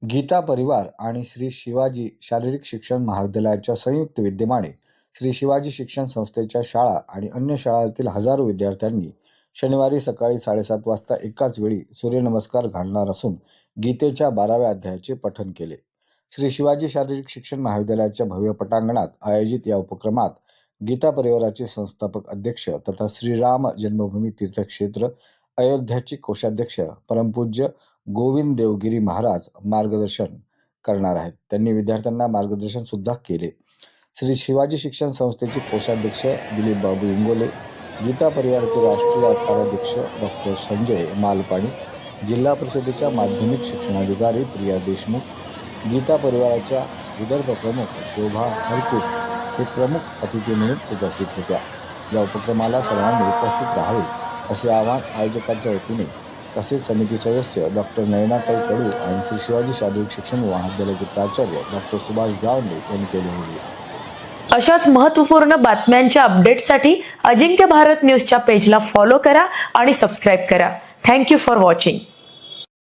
गीता परिवार आणि श्री शिवाजी शारीरिक शिक्षण महाविद्यालयाच्या संयुक्त विद्यमाने श्री शिवाजी शिक्षण संस्थेच्या शाळा आणि अन्य शाळांतील हजारो विद्यार्थ्यांनी शनिवारी सकाळी 7:30 वाजता एकाच वेळी सूर्यनमस्कार घालणार असून गीतेच्या 12व्या अध्यायाचे पठण केले. श्री शिवाजी शारीरिक शिक्षण महाविद्यालयाच्या भव्य पटांगणात आयोजित या उपक्रमात गीता परिवाराचे संस्थापक अध्यक्ष तथा श्रीराम जन्मभूमी तीर्थक्षेत्र अयोध्याचे कोषाध्यक्ष परमपूज्य गोविंद देवगिरी महाराज मार्गदर्शन करणार आहेत. त्यांनी विद्यार्थ्यांना मार्गदर्शन सुद्धा केले. श्री शिवाजी शिक्षण संस्थेचे कोषाध्यक्ष दिलीप बाबू इंगोले, गीता परिवाराचे राष्ट्रीय कार्याध्यक्ष डॉक्टर संजय मालपाणी, जिल्हा परिषदेच्या माध्यमिक शिक्षणाधिकारी प्रिया देशमुख, गीता परिवाराच्या विदर्भ प्रमुख शोभा हरकुट हे प्रमुख अतिथी म्हणून उपस्थित होत्या. या उपक्रमाला सर्वांनी उपस्थित राहावे असे आवाहन आयोजकांच्या वतीने तसेच समिती सदस्य डॉक्टर नयनाताई कडू आणि श्री शिवाजी शारीरिक शिक्षण महाविद्यालयाचे प्राचार्य डॉक्टर सुभाष गावंडे यांनी केले होते. अशाच महत्त्वपूर्ण बातम्यांच्या अपडेटसाठी अजिंक्य भारत न्यूजच्या पेजला फॉलो करा आणि सबस्क्राईब करा. Thank you for watching.